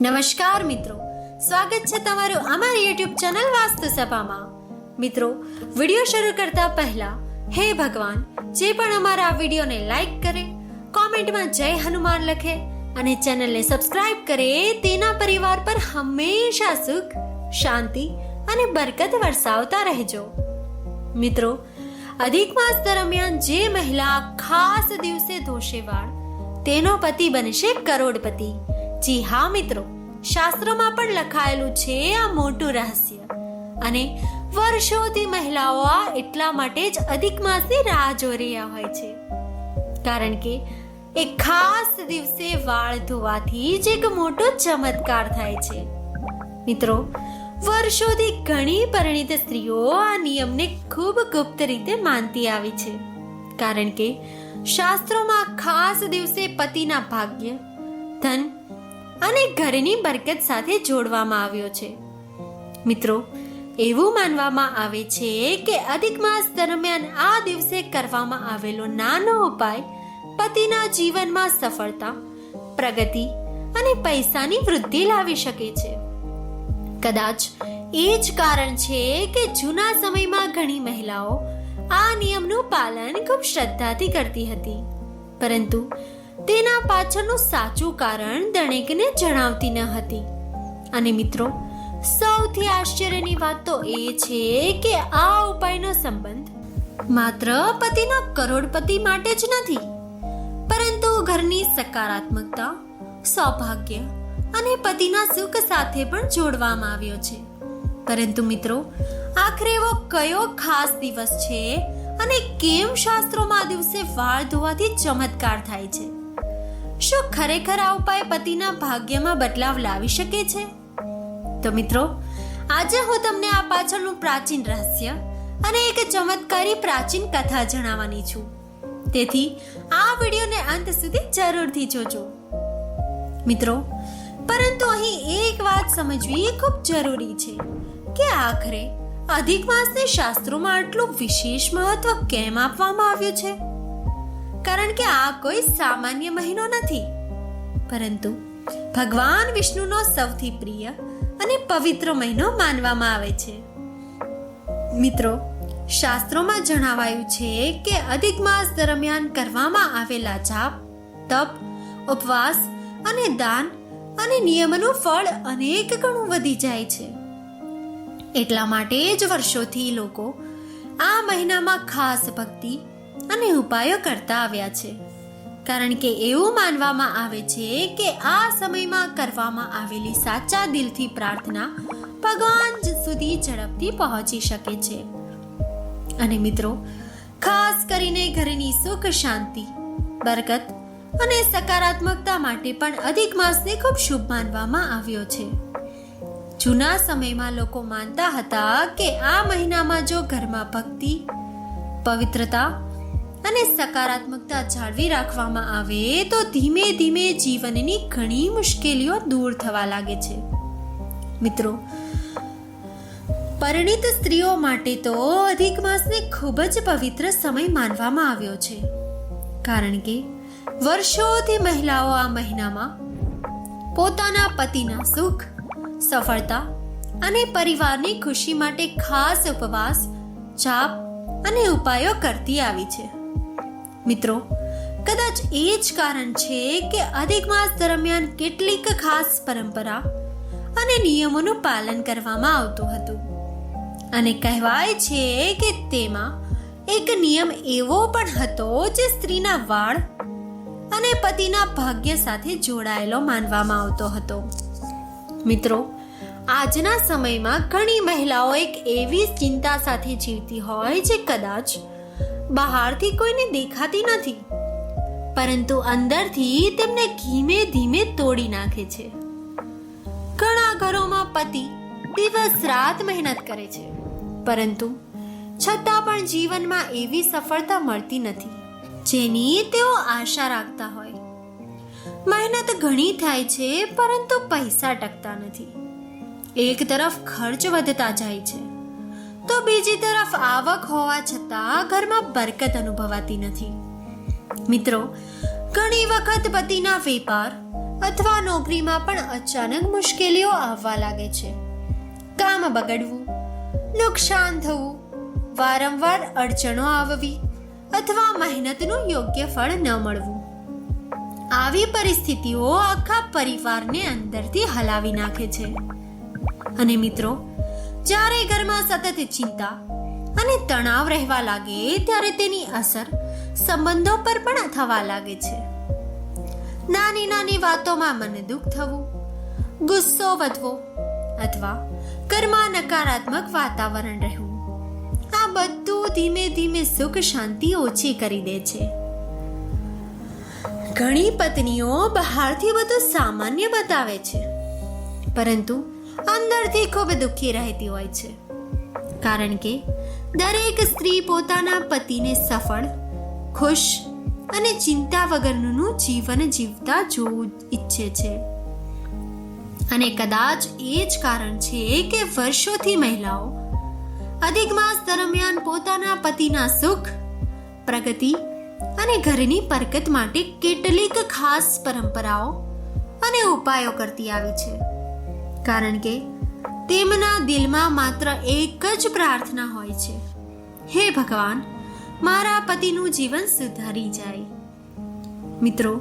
નમસ્કાર મિત્રો, સ્વાગત છે તમારું અમારી યુટ્યુબ ચેનલ વાસ્તુ સભામાં. મિત્રો, વિડીયો શરૂ કરતા પહેલા હે ભગવાન, જે પણ અમારા આ વિડીયોને લાઈક કરે, કોમેન્ટમાં જય હનુમાન લખે અને ચેનલને સબસ્ક્રાઇબ કરે, તેના પરિવાર પર હંમેશા સુખ, શાંતિ અને બરકત વરસાવતા રહેજો. મિત્રો, અધિક માસ દરમિયાન જે મહિલા ખાસ દિવસે ધોશે વાળ, તેનો પતિ બનશે કરોડપતિ. જી હા મિત્રો, શાસ્ત્રોમાં પણ લખાયેલું છે આ મોટું રહસ્ય. અને વર્ષોથી મહિલાઓ આ એટલા માટે જ અધિક માસની રાહ જોઈ રહ્યા હોય છે, કારણ કે એક ખાસ દિવસે વાળ ધોવાથી જ એક મોટો ચમત્કાર થાય છે. મિત્રો, વર્ષોથી ઘણી પરિણીત સ્ત્રીઓ આ નિયમને ખૂબ ગુપ્ત રીતે માનતી આવી છે, કારણ કે શાસ્ત્રોમાં ખાસ દિવસે પતિના ભાગ્ય, ધન અને ઘરની બરકત સાથે જોડવામાં આવ્યો છે. મિત્રો, એવું માનવામાં આવે છે કે અધિક માસ દરમિયાન આ દિવસે કરવામાં આવેલો નાનો ઉપાય પતિના જીવનમાં સફળતા, પ્રગતિ અને પૈસાની વૃદ્ધિ લાવી શકે છે. કદાચ એ જ કારણ છે કે જૂના સમયમાં ઘણી મહિલાઓ આ નિયમનું પાલન ખૂબ શ્રદ્ધાથી કરતી હતી, પરંતુ તેના પાછળનું સાચું કારણ દરેકને જણાવતી ન હતી. અને મિત્રો, સૌથી આશ્ચર્યની વાત તો એ છે કે આ ઉપાયનો સંબંધ માત્ર પતિના કરોડપતિ માટે જ નથી, પરંતુ ઘરની સકારાત્મકતા, સૌભાગ્ય અને પતિના સુખ સાથે પણ જોડવામાં આવ્યો છે. પરંતુ મિત્રો, આખરે એવો કયો ખાસ દિવસ છે અને કેમ શાસ્ત્રોમાં આ દિવસે વાળ ધોવાથી ચમત્કાર થાય છે? શું ખરેખર આ ઉપાય પતિના ભાગ્યમાં બદલાવ લાવી શકે છે? તો મિત્રો, આજે હું તમને આ પાછળનું પ્રાચીન રહસ્ય અને એક ચમત્કારી પ્રાચીન કથા જણાવવાની છું. તેથી આ વિડીયોને અંત સુધી જરૂરથી જોજો. મિત્રો, પરંતુ અહીં એક વાત સમજવી ખૂબ જરૂરી છે કે આખરે અધિક માસને શાસ્ત્રોમાં આટલું વિશેષ મહત્વ કેમ આપવામાં આવ્યું છે? કારણ કે આ કોઈ સામાન્ય મહિનો નથી, પરંતુ ભગવાન વિષ્ણુનો સૌથી પ્રિય અને પવિત્ર મહિનો માનવામાં આવે છે. મિત્રો, શાસ્ત્રોમાં જણાવાયું છે કે અધિક માસ દરમિયાન કરવામાં આવેલા જાપ, તપ, ઉપવાસ અને દાન અને નિયમનું ફળ અનેક ગણું વધી જાય છે. એટલા માટે જ વર્ષોથી લોકો આ મહિનામાં ખાસ ભક્તિ અને ઉપાયો કરતા આવ્યા છે, કારણ કે એવું માનવામાં આવે છે કે આ સમયમાં કરવામાં આવેલી સાચા દિલથી પ્રાર્થના ભગવાન સુધી ઝડપથી પહોંચી શકે છે. અને મિત્રો, ખાસ કરીને ઘરની સુખ, શાંતિ, બરકત અને સકારાત્મકતા માટે પણ અધિક માસને ખૂબ શુભ માનવામાં આવ્યો છે. જૂના સમયમાં લોકો માનતા હતા કે આ મહિનામાં જો ઘરમાં ભક્તિ, પવિત્રતા અને સકારાત્મકતા જાળવી રાખવામાં આવે તો ધીમે ધીમે જીવનની ઘણી મુશ્કેલીઓ દૂર થવા લાગે છે. મિત્રો, પરિણીત સ્ત્રીઓ માટે તો અધિક માસને ખૂબ જ પવિત્ર સમય માનવામાં આવ્યો છે, કારણ કે વર્ષોથી મહિલાઓ આ મહિનામાં પોતાના પતિના સુખ, સફળતા અને પરિવારની ખુશી માટે ખાસ ઉપવાસ, જાપ અને ઉપાયો કરતી આવી છે. મિત્રો, કદાચ એ જ કારણ છે કે અધિક માસ દરમિયાન કેટલીક ખાસ પરંપરા અને નિયમોનું પાલન કરવામાં આવતું હતું. અને કહેવાય છે કે તેમાં એક નિયમ એવો પણ હતો જે સ્ત્રીના વાળ અને પતિના ભાગ્ય સાથે જોડાયેલો માનવામાં આવતો હતો. મિત્રો, આજના સમયમાં ઘણી મહિલાઓ એક એવી ચિંતા સાથે જીવતી હોય જે કદાચ બહારથી કોઈને દેખાતી નથી, પરંતુ અંદરથી તેમને ધીમે ધીમે તોડી નાખે છે. ઘણા ઘરોમાં પતિ દિવસ રાત મહેનત કરે છે, પરંતુ છતાં પણ જીવનમાં એવી સફળતા મળતી નથી જેની તેઓ આશા રાખતા હોય. મહેનત ઘણી થાય છે, પરંતુ પૈસા ટકતા નથી. એક તરફ ખર્ચ વધતા જાય છે, તો બીજી તરફ આવક હોવા છતાં ઘરમાં બરકત અનુભવાતી નથી. મિત્રો, ઘણી વખત પતિના વેપાર, અથવા નોકરીમાં પણ અચાનક મુશ્કેલીઓ આવવા લાગે છે. કામ બગડવું, નુકસાન થવું, વારંવાર અડચણો આવવી અથવા મહેનતનું યોગ્ય ફળ ન મળવું. આવી પરિસ્થિતિઓ આખા પરિવારને અંદરથી હલાવી નાખે છે. અને મિત્રો, જ્યારે ઘરમાં સતત ચિંતા અને તણાવ રહેવા લાગે ત્યારે તેની અસર સંબંધો પર પણ થવા લાગે છે. નાની નાની વાતોમાં મન દુઃખ થવું, ગુસ્સો વધવો અથવા ઘરમાં નકારાત્મક વાતાવરણ રહેવું, આ બધું ધીમે ધીમે સુખ શાંતિ ઓછી કરી દે છે. ઘણી પત્નીઓ બહારથી બધું સામાન્ય બતાવે છે, પરંતુ અંદરથી ખૂબ દુઃખી રહેતી હોય છે. કારણ કે દરેક સ્ત્રી પોતાના પતિને સફળ, ખુશ અને ચિંતા વગરનું જીવન જીવતા જોવું ઈચ્છે છે. અને કદાચ એ જ કારણ છે કે વર્ષોથી મહિલાઓ અધિક માસ દરમિયાન પોતાના પતિના સુખ, પ્રગતિ અને ઘરની બરકત માટે કેટલીક ખાસ પરંપરાઓ અને ઉપાયો કરતી આવી છે. કારણ કે તેમના દિલમાં માત્ર એક જ પ્રાર્થના હોય છે, હે ભગવાન, મારા પતિનું જીવન સુધારી જાય. મિત્રો,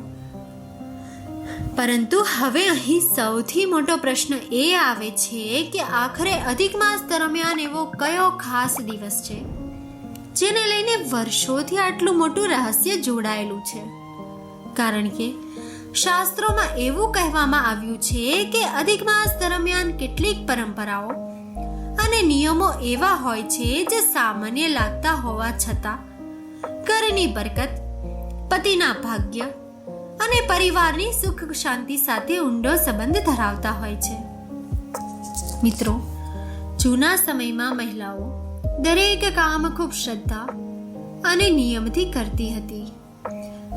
પરંતુ હવે અહીં સૌથી મોટો પ્રશ્ન એ આવે છે કે આખરે અધિક માસ દરમિયાન એવો કયો ખાસ દિવસ છે જેને લઈને વર્ષોથી આટલું મોટું રહસ્ય જોડાયેલું છે. કારણ કે શાસ્ત્રોમાં એવું કહેવામાં આવ્યું છે કે અધિક માસ દરમિયાન કેટલીક પરંપરાઓ અને નિયમો એવા હોય છે જે સામાન્ય લાગતા હોવા છતાં ઘરની બરકત, પતિના ભાગ્ય અને પરિવારની સુખ શાંતિ સાથે ઊંડો સંબંધ ધરાવતા હોય છે. મિત્રો, જૂના સમયમાં મહિલાઓ દરેક કામ ખૂબ શ્રદ્ધા અને નિયમથી કરતી હતી.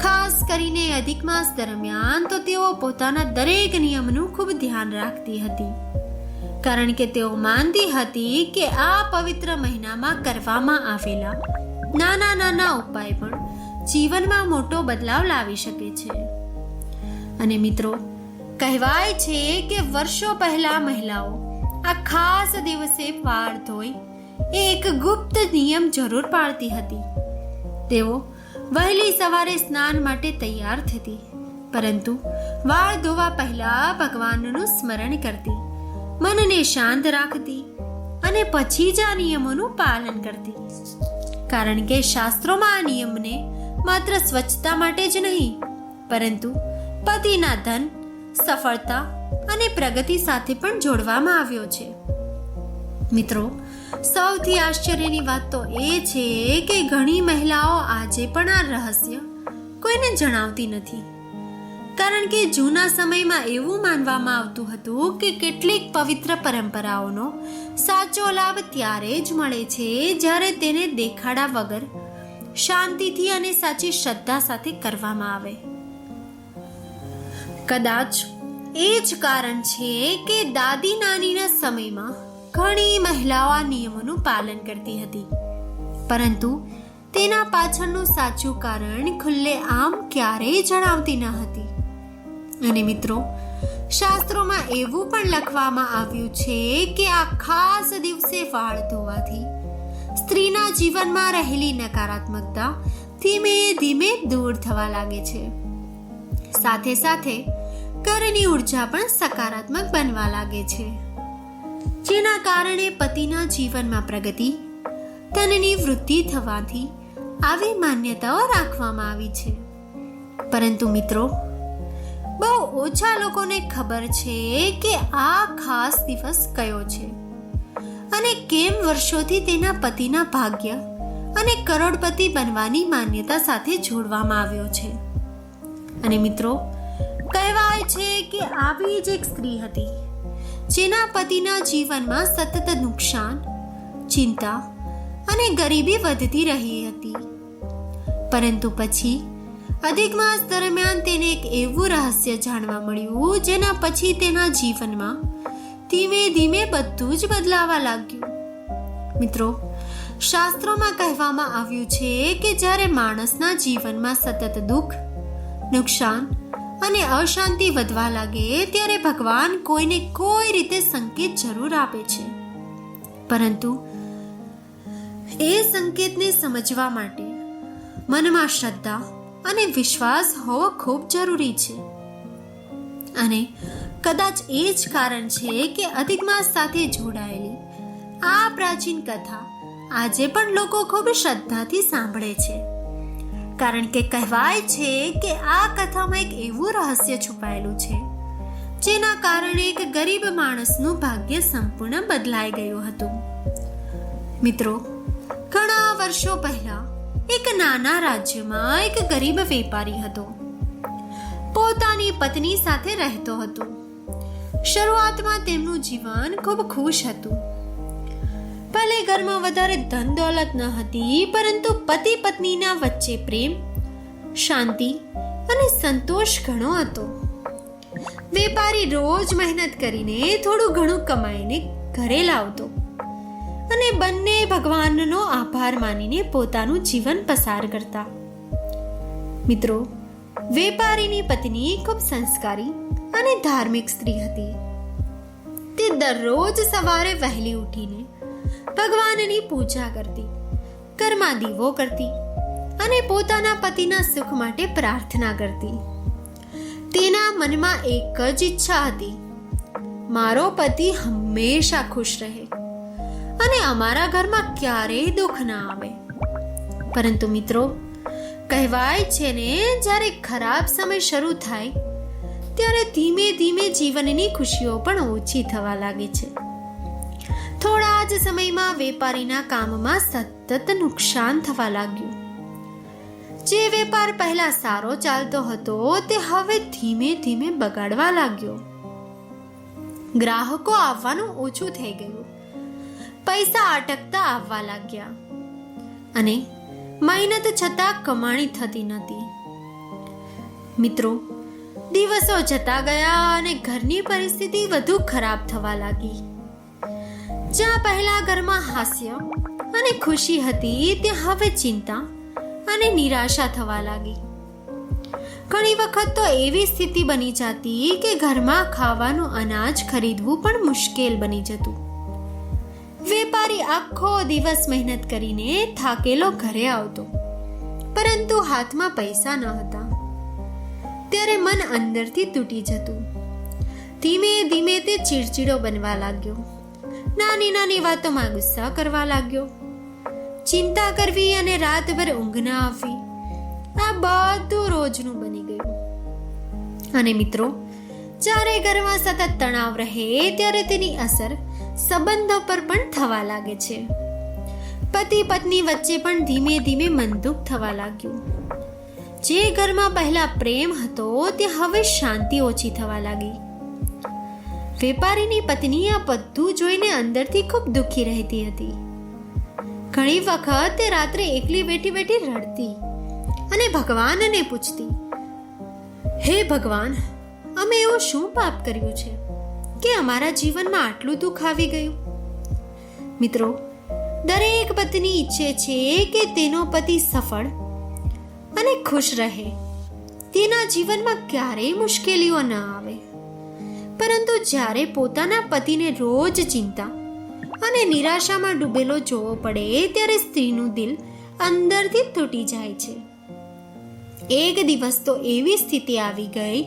ખાસ કરીને અધિક માસ દરમિયાન તો તેઓ પોતાના દરેક નિયમનું ખૂબ ધ્યાન રાખતી હતી. કારણ કે તેઓ માનતી હતી કે આ પવિત્ર મહિનામાં કરવામાં આવેલા નાના નાના ઉપાય પણ જીવનમાં મોટો બદલાવ લાવી શકે છે. અને મિત્રો, કહેવાય છે કે વર્ષો પહેલા મહિલાઓ આ ખાસ દિવસે વાળ ધોઈ એક ગુપ્ત નિયમ જરૂર પાળતી હતી. તેઓ વહેલી સવારે સ્નાન માટે તૈયાર થતી, પરંતુ વાળ ધોવા પહેલા ભગવાનનું સ્મરણ કરતી, મનને શાંત રાખતી અને પછી જ આ નિયમોનું પાલન કરતી. કારણ કે શાસ્ત્રોમાં આ નિયમને માત્ર સ્વચ્છતા માટે જ નહીં, પરંતુ પતિના ધન, સફળતા અને પ્રગતિ સાથે પણ જોડવામાં આવ્યો છે. મિત્રો, સૌથી આશ્ચર્યની વાત તો એ છે કે ઘણી મહિલાઓ આજે પણ આ રહસ્ય કોઈને જણાવતી નથી. કારણ કે જૂના સમયમાં એવું માનવામાં આવતું હતું કે કેટલીક પવિત્ર પરંપરાઓનો સાચો લાભ ત્યારે જ મળે છે જ્યારે તેને દેખાડા વગર શાંતિથી અને સાચી શ્રદ્ધા સાથે કરવામાં આવે. કદાચ એ જ કારણ છે કે દાદી નાનીના સમયમાં ઘણી મહિલાઓ આ નિયમોનું પાલન કરતી હતી, પરંતુ તેના પાછળનું સાચું કારણ ખુલ્લે આમ ક્યારેય જણાવતી ન હતી. અને મિત્રો, શાસ્ત્રોમાં એવું પણ લખવામાં આવ્યું છે કે આ ખાસ દિવસે વાળ ધોવાથી સ્ત્રીના જીવનમાં રહેલી નકારાત્મકતા ધીમે ધીમે દૂર થવા લાગે છે. સાથે સાથે ઘરની ઉર્જા પણ સકારાત્મક બનવા લાગે છે, જેના કારણે પતિના જીવનમાં પ્રગતિ, ધનની વૃદ્ધિ થવાથી આવી માન્યતાઓ રાખવામાં આવી છે. પરંતુ મિત્રો, બહુ ઓછા લોકોને ખબર છે કે આ ખાસ દિવસ કયો છે અને કેમ વર્ષોથી તેના પતિના ભાગ્ય અને કરોડપતિ બનવાની માન્યતા સાથે જોડવામાં આવ્યો છે. અને મિત્રો, કહેવાય છે કે આવી જ એક સ્ત્રી હતી જેના પતિના જીવનમાં સતત નુકસાન, ચિંતા અને ગરીબી વધતી રહી હતી. પરંતુ પછી અધિક માસ દરમિયાન તેને એક એવું રહસ્ય જાણવા મળ્યું જેના પછી તેના જીવનમાં ધીમે ધીમે બધું જ બદલાવા લાગ્યું. મિત્રો, શાસ્ત્રોમાં કહેવામાં આવ્યું છે કે જ્યારે માણસના જીવનમાં સતત દુઃખ, નુકસાન અને અશાંતિ વધવા લાગે ત્યારે ભગવાન કોઈને કોઈ રીતે સંકેત જરૂર આપે છે, પરંતુ એ સંકેતને સમજવા માટે મનમાં શ્રદ્ધા અને વિશ્વાસ હોવો ખૂબ જરૂરી છે. અને કદાચ એ જ કારણ છે કે અધિક માસ સાથે જોડાયેલી આ પ્રાચીન કથા આજે પણ લોકો ખૂબ શ્રદ્ધાથી સાંભળે છે, કારણ કે કહેવાય છે કે આ કથામાં એક એવું રહસ્ય છુપાયેલું છે જેના કારણે એક ગરીબ માણસનું ભાગ્ય સંપૂર્ણ બદલાઈ ગયું હતું. મિત્રો, ઘણા વર્ષો પહેલા એક નાના રાજ્યમાં એક ગરીબ વેપારી હતો. પોતાની પત્ની સાથે રહેતો હતો. શરૂઆતમાં તેમનું જીવન ખૂબ ખુશ હતું. ભલે ઘરમાં વધારે ધન દોલત ન હતી, પરંતુ પતિ પત્નીના વચ્ચે પ્રેમ, શાંતિ અને સંતોષ ઘણો હતો. વેપારી રોજ મહેનત કરીને થોડું ઘણું કમાઈને ઘરે લાવતો અને બંને ભગવાનનો આભાર માનીને પોતાનું જીવન પસાર કરતા. મિત્રો, વેપારીની પત્ની ખૂબ સંસ્કારી અને ધાર્મિક સ્ત્રી હતી. તે દરરોજ સવારે વહેલી ઉઠીને ભગવાનની પૂજા કરતી, ઘરમાં દીવો કરતી અને પોતાના પતિના સુખ માટે પ્રાર્થના કરતી. તેના મનમાં એક જ ઈચ્છા હતી, મારો પતિ હંમેશા ખુશ રહે અને અમારા ઘરમાં ક્યારેય દુઃખ ના આવે. પરંતુ મિત્રો, કહેવાય છે ને, જ્યારે ખરાબ સમય શરૂ થાય ત્યારે ધીમે ધીમે જીવનની ખુશીઓ પણ ઓછી થવા લાગે છે. થોડા જ સમયમાં વેપારીના કામમાં સતત નુકસાન થવા લાગ્યું. જે વેપાર પહેલા સારો ચાલતો હતો તે હવે ધીમે ધીમે બગાડવા લાગ્યો. ગ્રાહકો આવવાનું ઓછું થઈ ગયું, પૈસા અટકતા આવવા લાગ્યા અને મહેનત છતાં કમાણી થતી નથી. મિત્રો, દિવસો જતા ગયા અને ઘરની પરિસ્થિતિ વધુ ખરાબ થવા લાગી. જ્યાં પહેલા ઘરમાં હાસ્ય અને ખુશી હતી, ત્યાં હવે ચિંતા અને નિરાશા થવા લાગી. ઘણી વખત તો એવી સ્થિતિ બની જતી કે ઘરમાં ખાવાનું અનાજ ખરીદવું પણ મુશ્કેલ બની જતું. વેપારી આખો દિવસ મહેનત કરીને થાકેલો ઘરે આવતો, પરંતુ હાથમાં પૈસા ન હતા. ત્યારે મન અંદરથી તૂટી જતું. ધીમે ધીમે તે ચીડચીડો બનવા લાગ્યો. નાની નાની વાતોમાં ગુસ્સા કરવા લાગ્યો. ચિંતા કરવી અને રાતભર ઊંઘ ના આવવી, આ બધું રોજનું બની ગયું. અને મિત્રો, જ્યારે ઘરમાં સતત તણાવ રહે ત્યારે તેની અસર સંબંધો પર પણ થવા લાગે છે. પતિ પત્ની વચ્ચે પણ ધીમે ધીમે મનદુખ થવા લાગ્યું. જે ઘરમાં પહેલા પ્રેમ હતો તે હવે શાંતિ ઓછી થવા લાગી. વેપારીની પત્ની આ બધું જોઈને અંદરથી ખૂબ દુઃખી રહેતી હતી. ઘણી વખત તે રાત્રે એકલી બેઠી બેઠી રડતી અને ભગવાનને પૂછતી, હે ભગવાન, અમે એવું શું પાપ કર્યું છે કે અમારા જીવનમાં આટલું દુઃખ આવી ગયું? મિત્રો, દરેક પત્ની ઈચ્છે છે કે તેનો પતિ સફળ અને ખુશ રહે, તેના જીવનમાં ક્યારેય મુશ્કેલીઓ ન આવે. પરંતુ જ્યારે પોતાના પતિને રોજ ચિંતા અને નિરાશામાં ડૂબેલો જોવો પડે ત્યારે સ્ત્રીનું દિલ અંદરથી તૂટી જાય છે. એક દિવસ તો એવી સ્થિતિ આવી ગઈ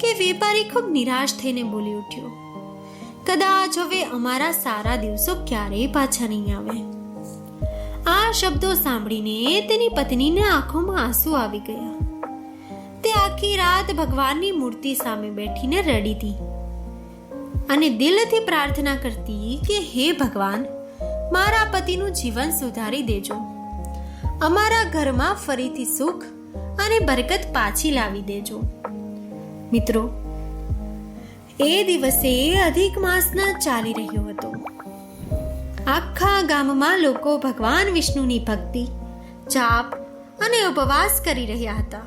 કે વેપારી ખૂબ નિરાશ થઈને બોલી ઉઠ્યો, કદાચ હવે અમારા સારા દિવસો ક્યારેય પાછા નહીં આવે. આ શબ્દો સાંભળીને તેની પત્નીની આંખોમાં આંસુ આવી ગયા. તે આખી રાત ભગવાનની મૂર્તિ સામે બેઠીને રડી હતી અને દિલથી પ્રાર્થના કરતી કે હે ભગવાન, મારા પતિનું જીવન સુધારી દેજો, અમારા ઘરમાં ફરીથી સુખ અને બરકત પાછી લાવી દેજો. મિત્રો, એ દિવસે અધિક માસના ચાલી રહ્યો હતો. આખા ગામમાં લોકો ભગવાન વિષ્ણુની ભક્તિ, જાપ અને ઉપવાસ કરી રહ્યા હતા.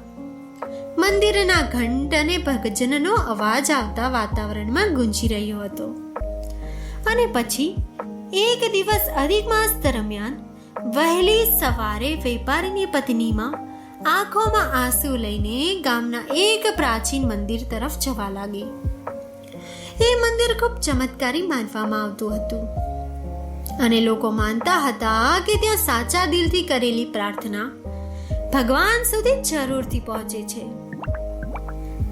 મંદિરના ઘંટ અને ભજનનો અવાજ આવતા વાતાવરણમાં ગુંજી રહ્યો હતો. અને પછી એક દિવસ અધિક માસ દરમિયાન વહેલી સવારે વેપારીની પત્નીમાં આંખોમાં આંસુ લઈને ગામના એક પ્રાચીન મંદિર તરફ જવા લાગી. એ મંદિર ખૂબ ચમત્કારી માનવામાં આવતું હતું અને લોકો માનતા હતા કે ત્યાં સાચા દિલથી કરેલી પ્રાર્થના ભગવાન સુધી જરૂરથી પહોંચે છે.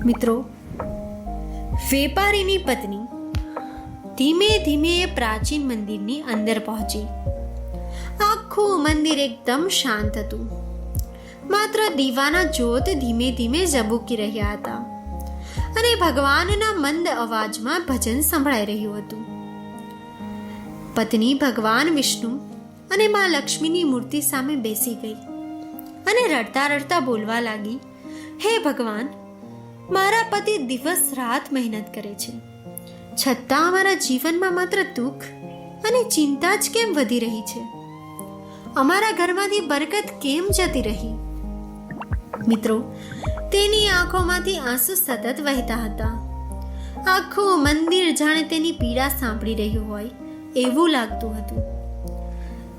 મિત્રો, વેપારીની પત્ની ધીમે ધીમે એ પ્રાચીન મંદિરની અંદર પહોંચી. આખું મંદિર એકદમ શાંત હતું. માત્ર દીવાના જ્યોત ધીમે ધીમે ઝબૂકી રહ્યા હતા અને ભગવાનના મંદ અવાજમાં ભજન સંભળાઈ રહ્યું હતું. પત્ની ભગવાન વિષ્ણુ અને મા લક્ષ્મીની મૂર્તિ સામે બેસી ગઈ અને રડતા રડતા બોલવા લાગી, હે ભગવાન, મારા પતિ દિવસ રાત મહેનત કરે છે, છતાં અમારા જીવનમાં માત્ર દુઃખ અને ચિંતા જ કેમ વધી રહી છે? અમારા ઘરમાંથી બરકત કેમ જતી રહી? મિત્રો, તેની આંખોમાંથી આંસુ સતત વહેતા હતા. આખું મંદિર જાણે તેની પીડા સાંભળી રહ્યું હોય એવું લાગતું હતું.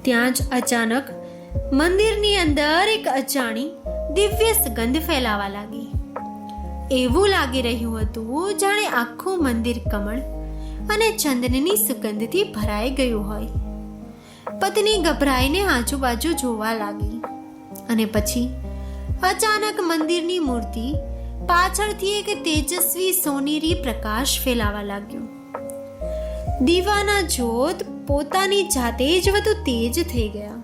ત્યાં જ અચાનક મંદિરની અંદર એક અજાણી દિવ્ય સુગંધ ફેલાવા લાગી. એવું લાગી રહ્યું હતું જાણે આખું મંદિર કમળ અને ચંદનની સુગંધથી ભરાઈ ગયું હોય. પત્ની ગભરાઈને આજુબાજુ જોવા લાગી અને પછી અચાનક મંદિરની મૂર્તિ પાછળથી એક તેજસ્વી સોનેરી પ્રકાશ ફેલાવા લાગ્યો. દીવાના જ્યોત પોતાની જાતે જ વધુ તેજ થઈ ગયા.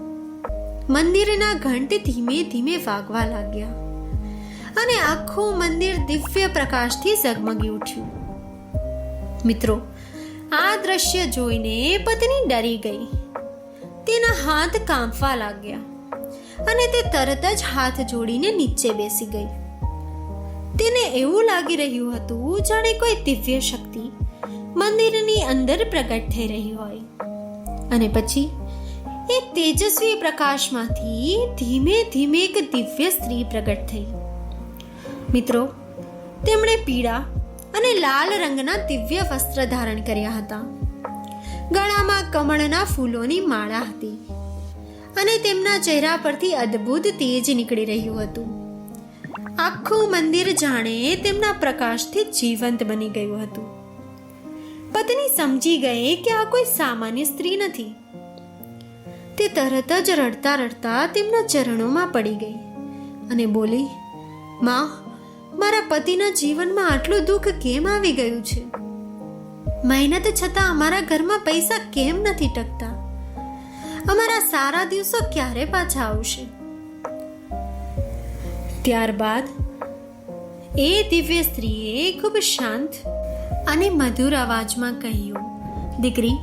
મંદિરના ઘંટ ધીમે ધીમે વાગવા લાગ્યા અને આખું મંદિર દિવ્ય પ્રકાશથી ઝગમગી ઉઠ્યું. મિત્રો, આ દ્રશ્ય જોઈને પત્ની ડરી ગઈ. તેના હાથ કાંપવા લાગ્યા અને તે તરત જ હાથ જોડીને નીચે બેસી ગઈ. તેને એવું લાગી રહ્યું હતું જાણે કોઈ દિવ્ય શક્તિ મંદિરની અંદર પ્રગટ થઈ રહી હોય. અને પછી એ તેજસ્વી પ્રકાશમાંથી ધીમે ધીમે એક દિવ્ય સ્ત્રી પ્રગટ થઈ. મિત્રો, તેમણે પીળા અને લાલ રંગના દિવ્ય વસ્ત્ર ધારણ કર્યા હતા. ગળામાં કમળના ફૂલોની માળા હતી અને તેમના ચહેરા પરથી અદ્ભુત તેજ નીકળી રહ્યું હતું. આખું મંદિર જાણે તેમના પ્રકાશથી જીવંત બની ગયું હતું. પત્ની સમજી ગઈ કે આ કોઈ સામાન્ય સ્ત્રી નથી. તે તરત જ રડતા રડતા તેમના ચરણોમાં પડી ગઈ અને બોલી, માં, મારા પતિના જીવનમાં આટલું દુઃખ કેમ આવી ગયું છે? મહેનત છતાં અમારા ઘરમાં પૈસા કેમ નથી ટકતા? અમારા સારા દિવસો ક્યારે પાછા આવશે? ત્યારબાદ એ દિવ્ય સ્ત્રીએ ખૂબ શાંત અને મધુર અવાજમાં કહ્યું, દીકરી,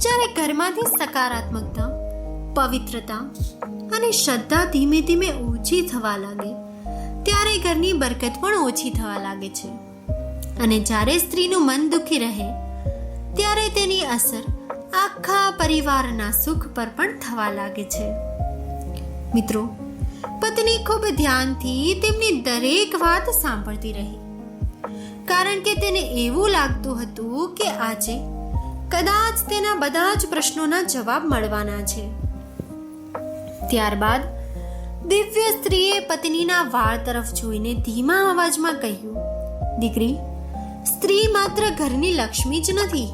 જ્યારે ઘરમાંથી સકારાત્મકતા, પવિત્રતા અને શ્રદ્ધા ધીમે ધીમે ઓછી થવા લાગે ત્યારે ઘરની બરકત પણ ઓછી થવા લાગે છે. અને જ્યારે સ્ત્રીનું મન દુઃખી રહે ત્યારે તેની અસર આખા પરિવારના સુખ પર પણ થવા લાગે છે. મિત્રો, પત્ની ખૂબ ધ્યાનથી તેમની દરેક વાત સાંભળતી રહી, કારણ કે તેને એવું લાગતું હતું કે આજે કદાચ તેના બધા જ પ્રશ્નોના જવાબ મળવાના છે. ત્યારબાદ દિવ્ય સ્ત્રીએ પત્નીના વાળ તરફ જોઈને ધીમા અવાજમાં કહ્યું, દીકરી, સ્ત્રી માત્ર ઘરની લક્ષ્મી જ નથી,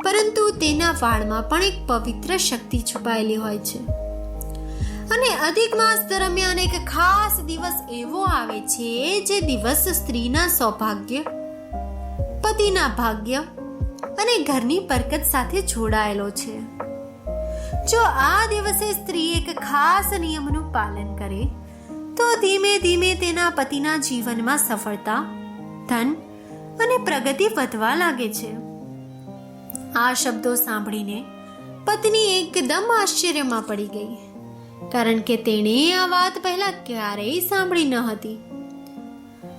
પરંતુ તેના વાળમાં પણ એક પવિત્ર શક્તિ છુપાયેલી હોય છે. અને અધિક માસ દરમિયાન એક ખાસ દિવસ એવો આવે છે જે દિવસ સ્ત્રીના સૌભાગ્ય, પતિના ભાગ્ય અને ઘરની બરકત સાથે જોડાયેલો છે. જો આ દિવસે સ્ત્રી એક ખાસ નિયમનું પાલન કરે તો ધીમે ધીમે તેના પતિના જીવનમાં સફળતા, ધન અને પ્રગતિ વધવા લાગે છે. આ શબ્દો સાંભળીને પત્ની એકદમ આશ્ચર્યમાં પડી ગઈ, કારણ કે તેણે આ વાત પહેલા ક્યારેય સાંભળી ન હતી.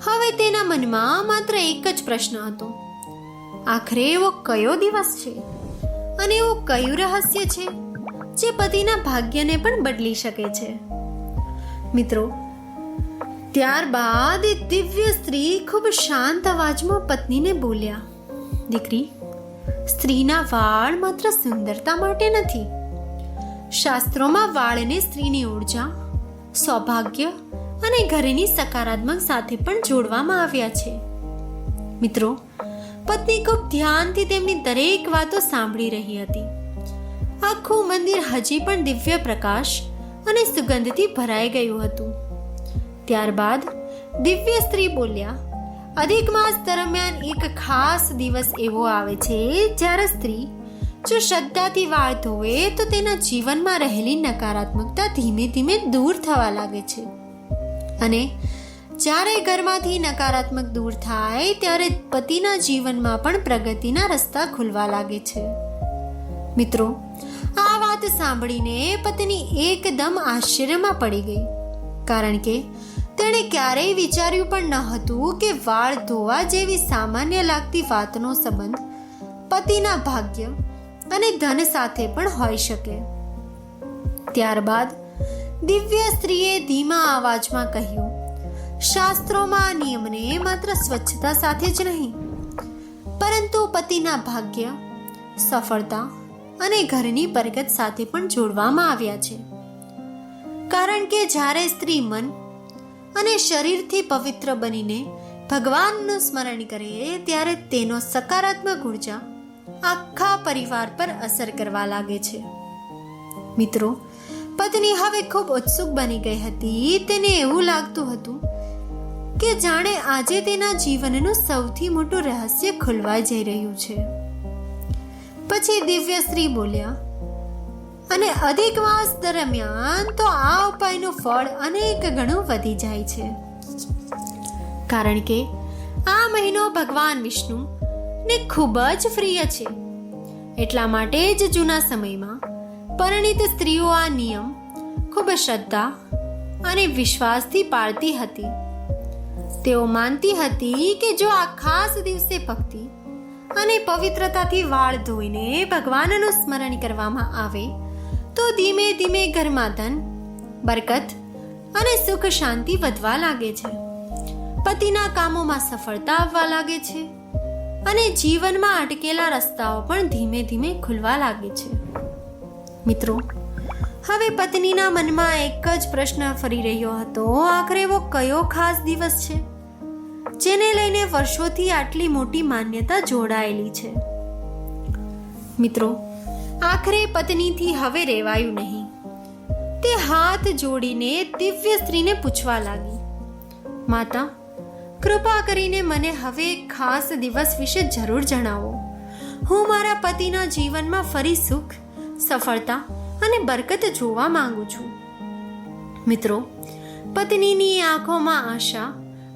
હવે તેના મનમાં માત્ર એક જ પ્રશ્ન હતો, આખરે એવો કયો દિવસ છે અને એવું કયું રહસ્ય છે જે પતિના ભાગ્યને પણ બદલી શકે છે? મિત્રો, ત્યારબાદ દિવ્ય સ્ત્રી ખૂબ શાંત અવાજમાં પત્નીને બોલ્યા, દીકરી, સ્ત્રીના વાળ માત્ર સુંદરતા માટે નથી. શાસ્ત્રોમાં વાળને સ્ત્રીની ઉર્જા, સૌભાગ્ય અને ઘરની સકારાત્મક સાથે પણ જોડવામાં આવ્યા છે. મિત્રો, પત્ની ખૂબ ધ્યાનથી તેમની દરેક વાતો સાંભળી રહી હતી. આખું મંદિર હજી પણ દિવ્ય પ્રકાશ અને સુગંધથી ભરાઈ ગયું હતું. ત્યારબાદ દિવ્ય સ્ત્રી બોલ્યા, અધિક માસ દરમિયાન એક ખાસ દિવસ એવો આવે છે જ્યારે સ્ત્રી જો શ્રદ્ધાથી વાળ ધોવે તો તેના જીવનમાં રહેલી નકારાત્મકતા ધીમે ધીમે દૂર થવા લાગે છે. અને જ્યારે ઘરમાંથી નકારાત્મક દૂર થાય ત્યારે પતિના જીવનમાં પણ પ્રગતિના રસ્તા ખુલવા લાગે છે. મિત્રો, આ વાત સાંભળીને પત્ની એકદમ આશ્ચર્યમાં પડી ગઈ, કારણ કે તેણે ક્યારેય વિચાર્યું પણ ન હતું કે વાળ ધોવા જેવી સામાન્ય લાગતી વાતનો સંબંધ પતિના ભાગ્ય અને ધન સાથે પણ હોઈ શકે. ત્યારબાદ દિવ્ય સ્ત્રીએ ધીમા અવાજમાં કહ્યું, શાસ્ત્રોમાં આ નિયમને માત્ર સ્વચ્છતા સાથે જ નહીં, પરંતુ પતિના ભાગ્ય, સફળતા અને ઘરની બરકત સાથે પણ જોડવામાં આવ્યા છે. કારણ કે જ્યારે સ્ત્રી મન અને શરીરથી પવિત્ર બનીને ભગવાનનું સ્મરણ કરે ત્યારે તેનો સકારાત્મક ઉર્જા આખા પરિવાર પર અસર કરવા લાગે છે. મિત્રો, પત્ની હવે ખૂબ ઉત્સુક બની ગઈ હતી. તેને એવું લાગતું હતું કે જાણે આજે તેના જીવનનું સૌથી મોટું રહસ્ય ખુલવા જઈ રહ્યું છે. પછી દિવ્ય સ્ત્રી બોલ્યા, અને અધિક માસ દરમિયાન તો આ ઉપાયનું ફળ અનેક ગણું વધી જાય છે. કારણ કે આ મહિનો ભગવાન વિષ્ણુ ને ખૂબ જ પ્રિય છે. એટલા માટે જ જૂના સમયમાં પરિણીત સ્ત્રીઓ આ નિયમ ખૂબ શ્રદ્ધા અને વિશ્વાસથી પાળતી હતી. તેઓ માનતી હતી કે જો આ ખાસ દિવસે ભક્તિ અને પવિત્રતાથી વાળ ધોઈને ભગવાનનું સ્મરણ કરવામાં આવે તો ધીમે ધીમે ઘરમાં ધન, બરકત અને સુખ શાંતિ વધવા લાગે છે. પતિના કામોમાં સફળતા આવવા લાગે છે અને જીવનમાં અટકેલા રસ્તાઓ પણ ધીમે ધીમે ખુલવા લાગે છે. મિત્રો, હવે પત્નીના મનમાં એક જ પ્રશ્ન ફરી રહ્યો હતો, આખરે એવો કયો ખાસ દિવસ છે જેને લઈને વર્ષોથી આટલી મોટી માન્યતા જોડાયેલી છે? મિત્રો, આખરે પત્નીથી હવે રહેવાયું નહીં. તે હાથ જોડીને દિવ્ય સ્ત્રીને પૂછવા લાગી, માતા, કૃપા કરીને મને હવે એક ખાસ દિવસ વિશે જરૂર જણાવો. હું મારા પતિના જીવનમાં ફરી સુખ, સફળતા અને બરકત જોવા માંગુ છું. મિત્રો, પત્નીની આંખોમાં આશા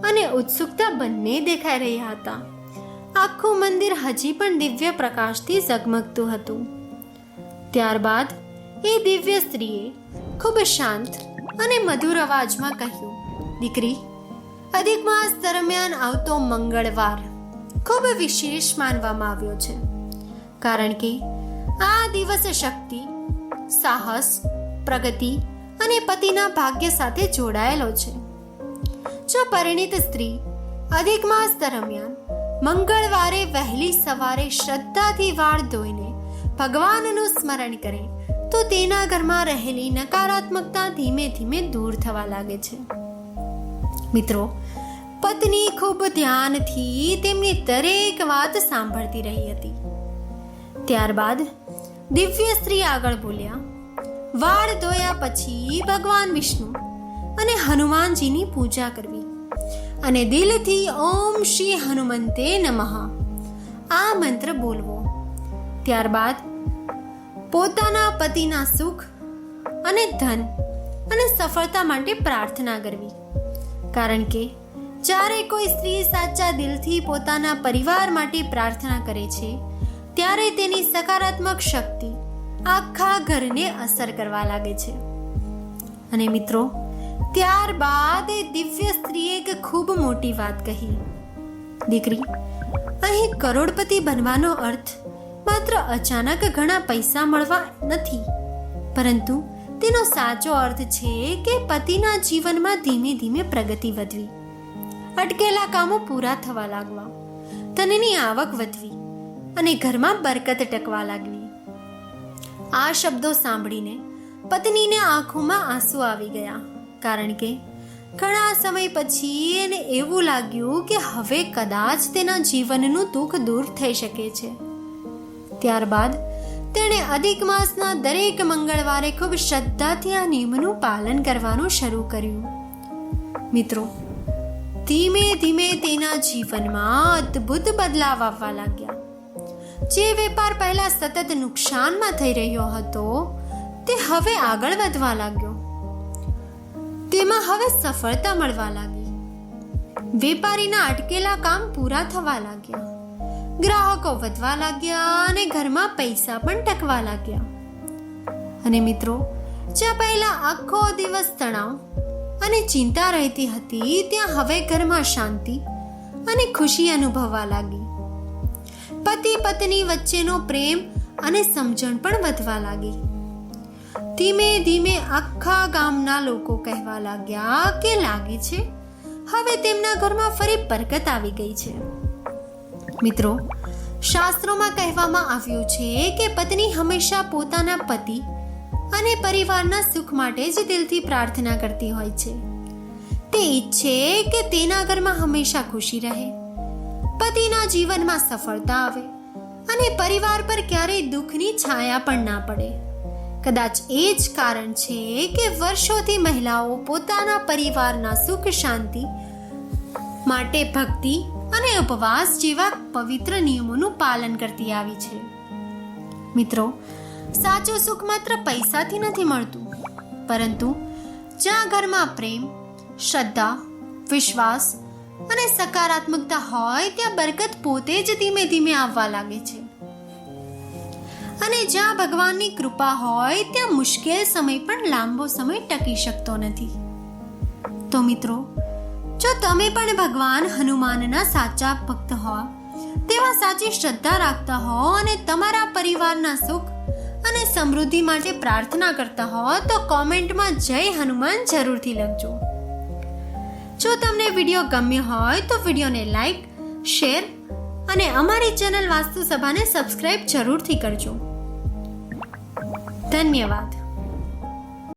અને ઉત્સુકતા બંને દેખાઈ રહ્યા હતા. આખું મંદિર હજી પણ દિવ્ય પ્રકાશથી ઝગમગતું હતું. ત્યારબાદ એ દિવ્ય સ્ત્રીએ ખૂબ શાંત અને મધુર અવાજમાં કહ્યું, દીકરી, અધિક માસ દરમિયાન આવતો મંગળવાર ખૂબ વિશેષ માનવામાં આવ્યો છે. કારણ કે આ દિવસ શક્તિ, સાહસ, પ્રગતિ અને પતિના ભાગ્ય સાથે જોડાયેલો છે. જો પરિણીત સ્ત્રી અધિક માસ દરમિયાન મંગળવારે વહેલી સવારે શ્રદ્ધાથી વાળ ધોઈને ભગવાનનું સ્મરણ કરે તો તેના ઘરમાં રહેલી નકારાત્મકતા ધીમે ધીમે દૂર થવા લાગે છે. મિત્રો, પત્ની ખૂબ ધ્યાનથી તેમની દરેક વાત સાંભળતી રહી હતી. ત્યારબાદ દિવ્ય સ્ત્રી આગળ બોલ્યા, વાળ ધોયા પછી ભગવાન વિષ્ણુ અને હનુમાનજીની પૂજા કરવી અને દિલથી ઓમ શ્રી હનુમંતે નમઃ આ મંત્ર બોલવો. ત્યારબાદ પોતાના પતિના સુખ અને ધન અને સફળતા માટે પ્રાર્થના કરવી. કારણ કે જ્યારે કોઈ સ્ત્રી સાચા દિલથી પોતાના પરિવાર માટે પ્રાર્થના કરે છે ત્યારે તેની સકારાત્મક શક્તિ આખા ઘરને અસર કરવા લાગે છે. અને મિત્રો, ત્યારબાદ એ દિવ્ય સ્ત્રીએ એક ખૂબ મોટી વાત કહી, દીકરી, અહીં કરોડપતિ બનવાનો અર્થ માત્ર અચાનક ઘણા પૈસા મળવા નથી, પરંતુ તેનો સાચો અર્થ છે કે પતિના જીવનમાં ધીમે ધીમે પ્રગતિ વધવી, અટકેલા કામો પૂરા થવા લાગવા, ધનની આવક વધવી અને ઘરમાં બરકત ટકવા લાગવી. આ શબ્દો સાંભળીને પત્નીને આંખોમાં આંસુ આવી ગયા, કારણ કે ઘણા સમય પછી એને એવું લાગ્યું કે હવે કદાચ તેના જીવનનું દુઃખ દૂર થઈ શકે છે. ત્યારબાદ તેણે અધિક માસના દરેક મંગળવારે ખૂબ શ્રદ્ધાથી આ નિયમનું પાલન કરવાનું શરૂ કર્યું. મિત્રો, ધીમે ધીમે તેના જીવનમાં અદ્ભુત બદલાવ આવવા લાગ્યા. જે વેપાર પહેલા સતત નુકસાનમાં થઈ રહ્યો હતો તે હવે આગળ વધવા લાગ્યો. તેમાં હવે સફળતા મળવા લાગી. વેપારીના અટકેલા કામ પૂરા થવા લાગ્યા. ગ્રાહકો વધવા લાગ્યા અને ઘરમાં પૈસા પણ ટકવા લાગ્યા. અને મિત્રો, જ્યાં પહેલા આખો દિવસ તણાવ અને ચિંતા રહેતી હતી ત્યાં હવે ઘરમાં શાંતિ અને ખુશી અનુભવવા લાગી. પતિ પત્ની વચ્ચેનો પ્રેમ અને સમજણ પણ વધવા લાગી. ધીમે ધીમે આખા ગામના લોકો કહેવા લાગ્યા કે લાગે છે હવે તેમના ઘરમાં ફરી બરકત આવી ગઈ છે. મિત્રો, શાસ્ત્રોમાં કહેવામાં આવ્યું છે કે પત્ની હંમેશા પોતાના પતિ અને પરિવારના સુખ માટે જ દિલથી પ્રાર્થના કરતી હોય છે. તે ઈચ્છે કે તેના ઘરમાં હંમેશા ખુશી રહે, પતિના જીવનમાં સફળતા આવે અને પરિવાર પર ક્યારેય દુઃખની છાયા પણ ના પડે. કદાચ એ જ કારણ છે કે વર્ષોથી મહિલાઓ પોતાના પરિવારના સુખ શાંતિ માટે ભક્તિ અને ઉપવાસ જેવા પવિત્ર નિયમોનું પાલન કરતી આવી છે. મિત્રો, સાચું સુખ માત્ર પૈસાથી નથી મળતું, પરંતુ જ્યાં ઘરમાં પ્રેમ, શ્રદ્ધા, વિશ્વાસ અને સકારાત્મકતા હોય ત્યાં બરકત પોતે જ ધીમે ધીમે આવવા લાગે છે. અને જ્યાં ભગવાનની કૃપા હોય ત્યાં મુશ્કેલ સમય પણ લાંબો સમય ટકી શકતો નથી. તો મિત્રો, જો તમે પણ ભગવાન હનુમાનના સાચા ભક્ત હો, તેવા સાચી શ્રદ્ધા રાખતા હો અને તમારા પરિવારના સુખ અને સમૃદ્ધિ માટે પ્રાર્થના કરતા હો તો કોમેન્ટમાં જય હનુમાન જરૂરથી લખજો. જો તમને વિડીયો ગમ્યો હોય તો વિડીયોને લાઈક, શેર અને અમારી ચેનલ વાસ્તુ સભાને સબસ્ક્રાઇબ જરૂરથી કરજો. ધન્યવાદ.